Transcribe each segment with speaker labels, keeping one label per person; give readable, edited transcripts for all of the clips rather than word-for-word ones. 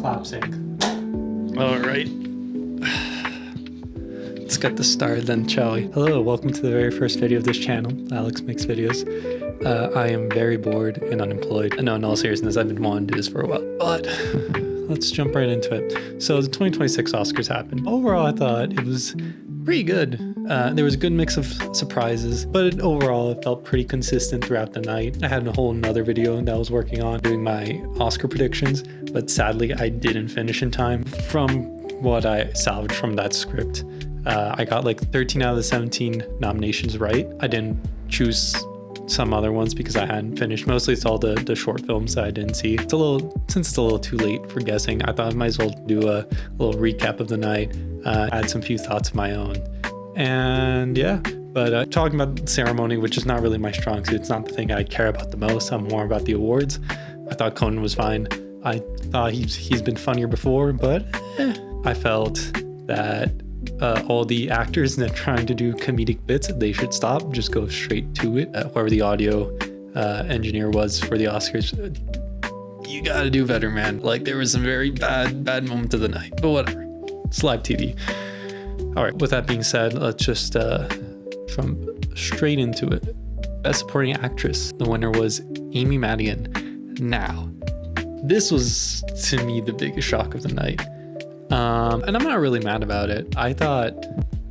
Speaker 1: clap sync. All right. Let's get this started then, shall we? Hello, welcome to the very first video of this channel. Alex makes videos. I am very bored and unemployed. No, in all seriousness, I've been wanting to do this for a while, but let's jump right into it. So the 2026 Oscars happened. Overall, I thought it was pretty good. There was a good mix of surprises, but overall it felt pretty consistent throughout the night. I had a whole nother video that I was working on doing my Oscar predictions, but sadly I didn't finish in time. From what I salvaged from that script, I got like 13 out of the 17 nominations right. I didn't choose some other ones because I hadn't finished. Mostly it's all the short films that I didn't see. Since it's a little too late for guessing, I thought I might as well do a little recap of the night, add some few thoughts of my own. And yeah, but talking about the ceremony, which is not really my strong suit, it's not the thing I care about the most. I'm more about the awards. I thought Conan was fine. I thought he's been funnier before, but I felt that all the actors that are trying to do comedic bits, they should stop, just go straight to it. Whoever the audio engineer was for the Oscars, you gotta do better, man. Like, there was some very bad moments of the night, but whatever, it's live TV. All right, with that being said, let's just jump straight into it. Best Supporting Actress, the winner was Amy Madigan. Now, this was, to me, the biggest shock of the night. And I'm not really mad about it. I thought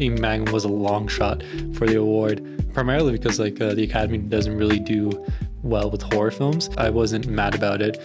Speaker 1: Amy Madigan was a long shot for the award, primarily because the Academy doesn't really do well with horror films. I wasn't mad about it.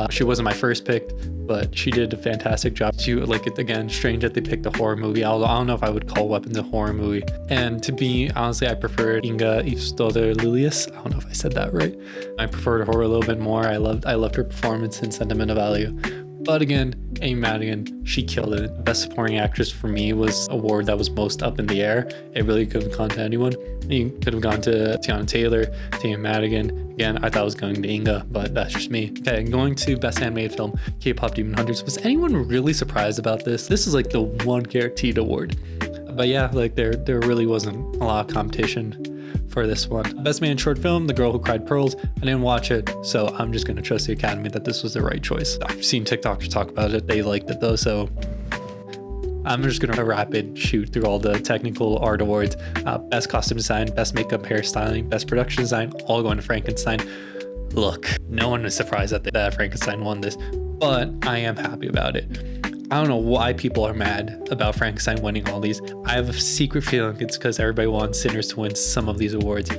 Speaker 1: She wasn't my first pick, but she did a fantastic job. Again, strange that they picked a horror movie. I don't know if I would call Weapons a horror movie. And to be honestly, I preferred Inga Lilius. I don't know if I said that right. I preferred her a little bit more. I loved her performance in Sentimental Value. But again, Amy Madigan, she killed it. Best Supporting Actress for me was an award that was most up in the air. It really could have gone to anyone. It could have gone to Tiana Taylor, to Amy Madigan. Again, I thought it was going to Inga, but that's just me. Okay, going to Best Animated Film, K-Pop Demon Hunters. Was anyone really surprised about this? This is like the one guaranteed award. But yeah, there really wasn't a lot of competition for this one. Best Man Short Film, The Girl Who Cried Pearls. I didn't watch it, so I'm just gonna trust the Academy that this was the right choice. I've seen TikTokers talk about it. They liked it though, so I'm just gonna rapid shoot through all the technical art awards. Best Costume Design, Best Makeup Hairstyling, Best Production Design, all going to Frankenstein. Look, no one is surprised that Frankenstein won this, but I am happy about it. I don't know why people are mad about Frankenstein winning all these. I have a secret feeling it's because everybody wants Sinners to win some of these awards.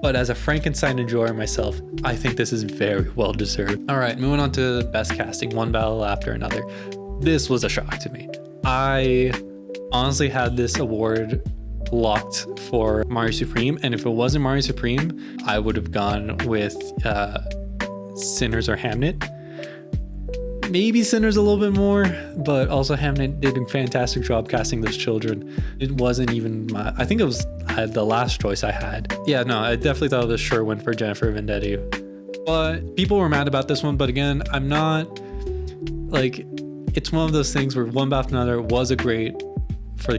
Speaker 1: But as a Frankenstein enjoyer myself, I think this is very well deserved. All right, moving on to Best Casting, one battle after another. This was a shock to me. I honestly had this award locked for Mario Supreme, and if it wasn't Mario Supreme, I would have gone with Sinners or Hamnet. Maybe Sinners a little bit more, but also Hamnet did a fantastic job casting those children. It wasn't even I think it was the last choice I had. Yeah, no, I definitely thought it was a sure win for Jennifer Vendetti. But people were mad about this one, but again, I'm not, it's one of those things where one after another was a great for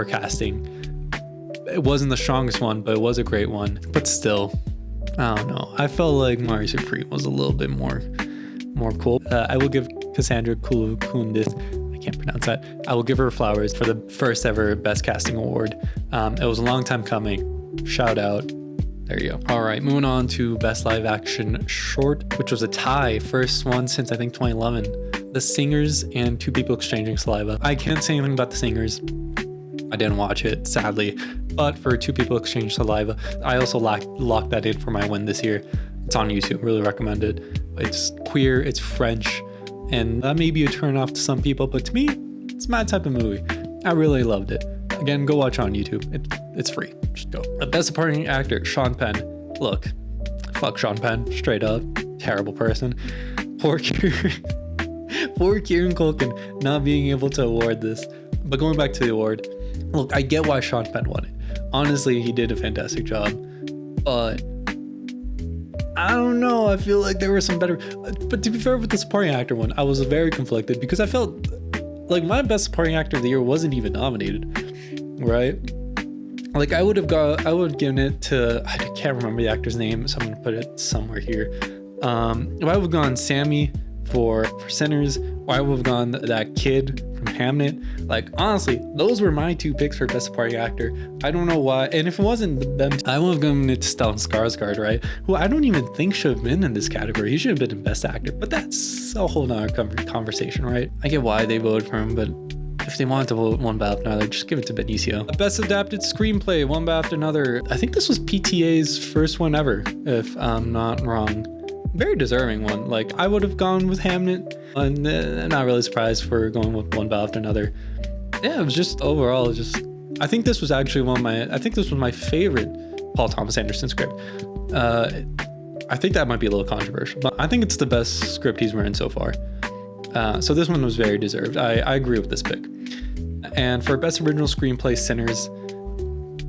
Speaker 1: casting. It wasn't the strongest one, but it was a great one. But still, I don't know. I felt like Mario Supreme was a little bit more cool. I will give Cassandra Kulukundis, I can't pronounce that, I will give her flowers for the first ever Best Casting Award. It was a long time coming. Shout out. There you go. All right, moving on to Best Live Action Short, which was a tie, first one since I think 2011. The Singers and Two People Exchanging Saliva. I can't say anything about The Singers. I didn't watch it, sadly, but for Two People Exchanging Saliva, I also locked that in for my win this year. It's on YouTube, really recommend it. It's queer, it's French, and that may be a turn off to some people, but to me, it's my type of movie. I really loved it. Again, go watch on YouTube. It's free. Just go. Best Supporting Actor, Sean Penn. Look, fuck Sean Penn, straight up. Terrible person. Poor Kieran Culkin not being able to award this. But going back to the award, look, I get why Sean Penn won it. Honestly, he did a fantastic job, but I don't know. I feel like there were some better. But to be fair, with the supporting actor one, I was very conflicted because I felt like my Best Supporting Actor of the Year wasn't even nominated, right? Like I would have given it to, I can't remember the actor's name, so I'm gonna put it somewhere here. I would have gone Sammy For Sinners, or I would have gone that kid from Hamnet. Like, honestly, those were my 2 picks for Best Supporting Actor. I don't know why. And if it wasn't them, I would have given it to Stellan Skarsgård, right? Who I don't even think should have been in this category. He should have been in Best Actor. But that's a whole nother conversation, right? I get why they voted for him, but if they wanted to vote one battle after another, just give it to Benicio. Best Adapted Screenplay, one battle after another. I think this was PTA's first one ever, if I'm not wrong. Very deserving one. Like, I would have gone with Hamnet, and not really surprised for going with one battle after another. Yeah, it was just overall I think this was actually my favorite Paul Thomas Anderson script. I think that might be a little controversial, but I think it's the best script he's written so far. So this one was very deserved. I agree with this pick. And for Best Original Screenplay, Sinners,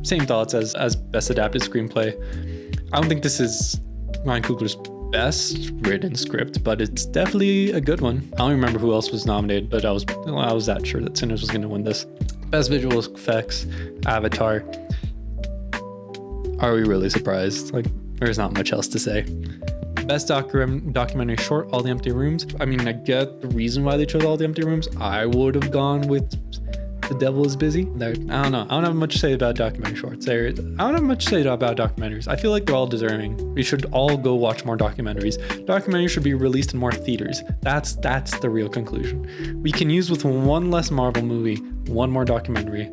Speaker 1: same thoughts as Best Adapted Screenplay. I don't think this is Ryan Coogler's best written script, but it's definitely a good one. I don't remember who else was nominated, but I was that sure that Sinners was going to win this. Best Visual Effects, Avatar. Are we really surprised? Like, there's not much else to say. Best documentary short, All the Empty Rooms. I mean, I get the reason why they chose All the Empty Rooms. I would have gone with The Devil is Busy. I don't know. I don't have much to say about documentary shorts. I don't have much to say about documentaries. I feel like they're all deserving. We should all go watch more documentaries. Documentaries should be released in more theaters. That's the real conclusion. We can use with one less Marvel movie, one more documentary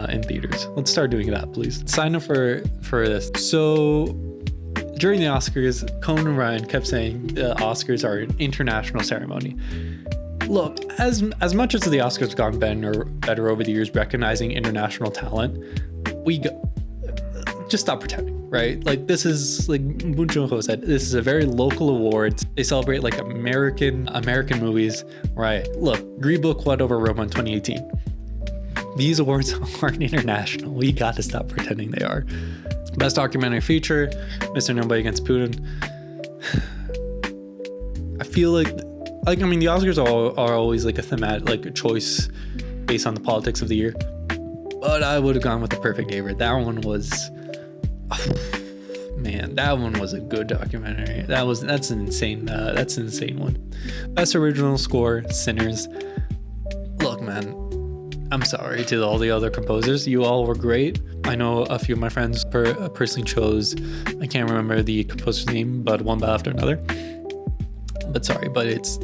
Speaker 1: in theaters. Let's start doing that, please. Sign up for this. So during the Oscars, Conan and Ryan kept saying the Oscars are an international ceremony. Look, as much as the Oscars have gone better over the years, recognizing international talent, just stop pretending, right? Like, this is, like Bong Joon-ho said, this is a very local awards. They celebrate like American movies, right? Look, Green Book won over Roma in 2018. These awards aren't international. We got to stop pretending they are. Best Documentary Feature, Mr. Nobody Against Putin. I feel like I mean, the Oscars are always like a thematic, like a choice based on the politics of the year. But I would have gone with The Perfect Neighbor. That one was, man, that one was a good documentary. That's an insane one. Best Original Score, Sinners. Look, man, I'm sorry to all the other composers. You all were great. I know a few of my friends personally chose, I can't remember the composer's name, but one after another. But sorry, but it's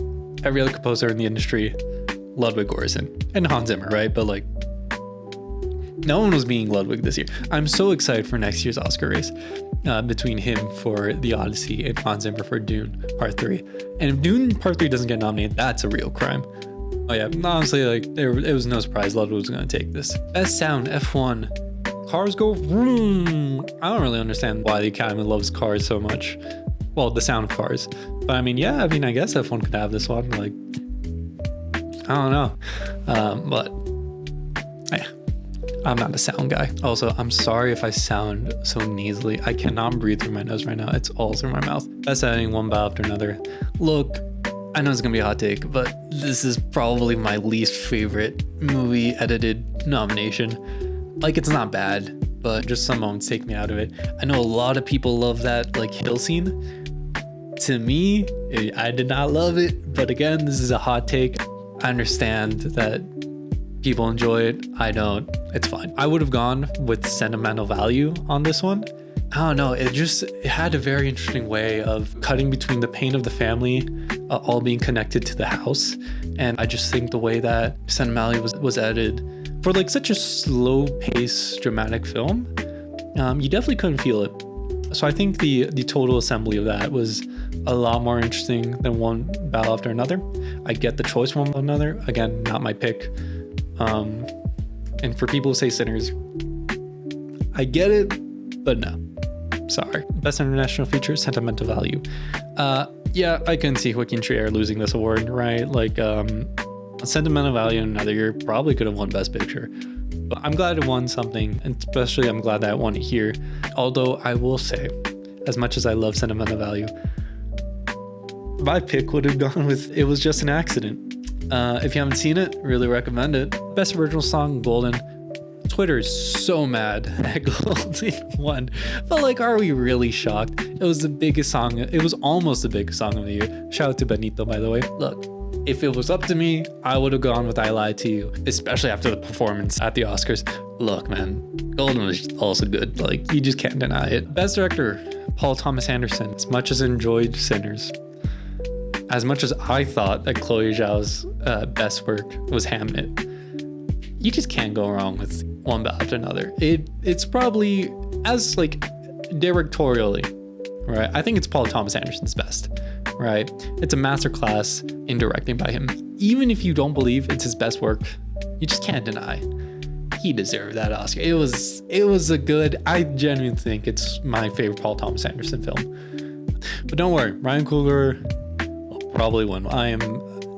Speaker 1: every other composer in the industry, Ludwig Göransson and Hans Zimmer, right? But like, no one was being Ludwig this year. I'm so excited for next year's Oscar race between him for The Odyssey and Hans Zimmer for Dune Part 3. And if Dune Part 3 doesn't get nominated, that's a real crime. Oh yeah, honestly, like it was no surprise Ludwig was going to take this. Best Sound, F1. Cars go vroom. I don't really understand why the Academy loves Cars so much. Well, the sound of Cars. But I mean, yeah, I guess F1 could have this one. Like, I don't know. But yeah, I'm not a sound guy. Also, I'm sorry if I sound so nasally. I cannot breathe through my nose right now. It's all through my mouth. Best editing, one battle after another. Look, I know it's gonna be a hot take, but this is probably my least favorite movie edited nomination. Like, it's not bad, but just some moments take me out of it. I know a lot of people love that like hill scene. To me, I did not love it, but again, this is a hot take. I understand that people enjoy it. I don't. It's fine. I would have gone with sentimental value on this one. I don't know. It had a very interesting way of cutting between the pain of the family, all being connected to the house. And I just think the way that sentimentality was edited for like such a slow paced dramatic film, you definitely couldn't feel it. So I think the total assembly of that was a lot more interesting than one battle after another. I get the choice one another. Again, not my pick. And for people who say Sinners, I get it, but no. Sorry. Best International Feature, Sentimental Value. Yeah, I can see Joaquin Trier losing this award, right? Like, Sentimental Value in another year probably could have won Best Picture. But I'm glad it won something, and especially I'm glad that I won it here. Although I will say, as much as I love Sentimental Value, my pick would have gone with It Was Just an Accident. If you haven't seen it, really recommend it. Best Original Song, Golden. Twitter is so mad at Golden won. But like, are we really shocked? It was the biggest song. It was almost the biggest song of the year. Shout out to Benito, by the way. Look, if it was up to me, I would have gone with I Lied to You, especially after the performance at the Oscars. Look, man, Golden was also good. Like, you just can't deny it. Best Director, Paul Thomas Anderson. As much as I enjoyed Sinners, as much as I thought that Chloe Zhao's best work was Hamnet, you just can't go wrong with one after another. It's probably, as like directorially, right? I think it's Paul Thomas Anderson's best, right? It's a masterclass in directing by him. Even if you don't believe it's his best work, you just can't deny he deserved that Oscar. It was a good, I genuinely think it's my favorite Paul Thomas Anderson film. But don't worry, Ryan Coogler will probably win.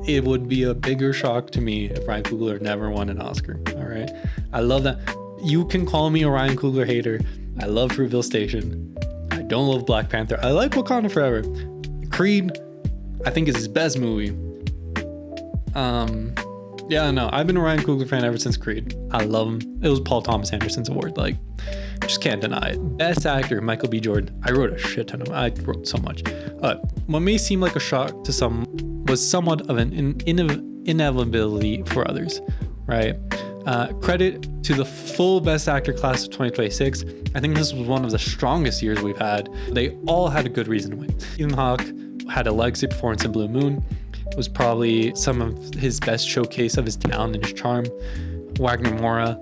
Speaker 1: It would be a bigger shock to me if Ryan Coogler never won an Oscar. All right. I love that. You can call me a Ryan Coogler hater. I love Fruitville Station. I don't love Black Panther. I like Wakanda Forever. Creed, I think, is his best movie. Yeah, no, I've been a Ryan Coogler fan ever since Creed. I love him. It was Paul Thomas Anderson's award. Like, just can't deny it. Best actor, Michael B. Jordan. I wrote a shit ton of them. I wrote so much. What may seem like a shock to some was somewhat of an inevitability for others, right? Credit to the full Best Actor class of 2026. I think this was one of the strongest years we've had. They all had a good reason to win. Ethan Hawke had a legacy performance in Blue Moon. It was probably some of his best showcase of his talent and his charm. Wagner Moura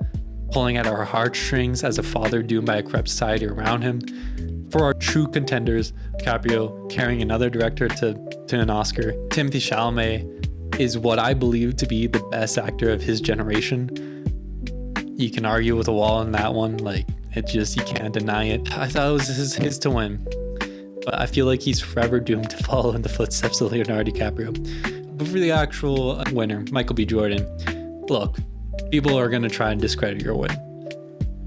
Speaker 1: pulling at our heartstrings as a father doomed by a corrupt society around him. For our true contenders, DiCaprio carrying another director to an Oscar. Timothée Chalamet is what I believe to be the best actor of his generation. You can argue with a wall on that one. Like, it just, you can't deny it. I thought it was his to win. But I feel like he's forever doomed to follow in the footsteps of Leonardo DiCaprio. But for the actual winner, Michael B. Jordan, look, people are going to try and discredit your win.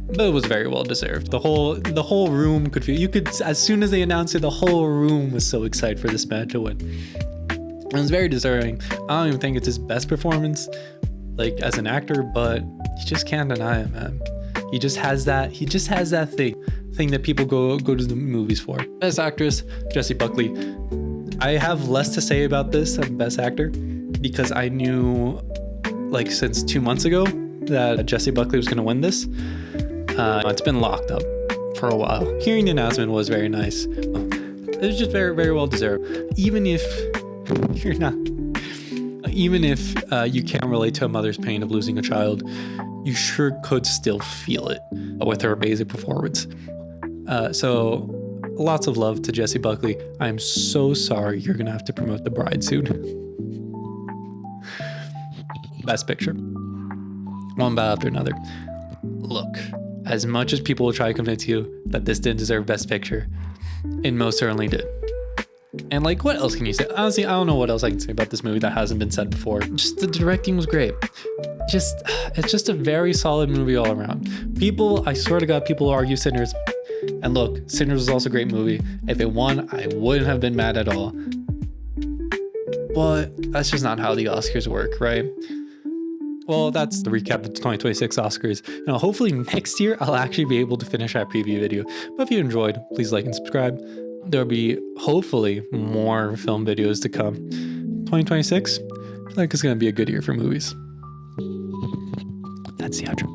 Speaker 1: But it was very well deserved. The whole room could feel, you could, as soon as they announced it, the whole room was so excited for this man to win. It was very deserving. I don't even think it's his best performance, like, as an actor, but you just can't deny it, man. He just has that thing that people go to the movies for. Best actress, Jessie Buckley. I have less to say about this than best actor because I knew, like, since 2 months ago that Jessie Buckley was going to win this. It's been locked up for a while. Hearing the announcement was very nice. It was just very, very well deserved. Even if you can't relate to a mother's pain of losing a child, you sure could still feel it with her amazing performance. So lots of love to Jessie Buckley. I'm so sorry you're gonna have to promote The Bride soon. Best Picture. One bad after another. Look, as much as people will try to convince you that this didn't deserve Best Picture, it most certainly did. And like, what else can you say? Honestly, I don't know what else I can say about this movie that hasn't been said before. Just the directing was great. It's just a very solid movie all around. People, I swear to God, people argue Sinners. And look, Sinners was also a great movie. If it won, I wouldn't have been mad at all. But that's just not how the Oscars work, right? Well, that's the recap of the 2026 Oscars. Now, hopefully next year, I'll actually be able to finish that preview video. But if you enjoyed, please like and subscribe. There'll be hopefully more film videos to come. 2026, I feel like it's going to be a good year for movies. That's the outro.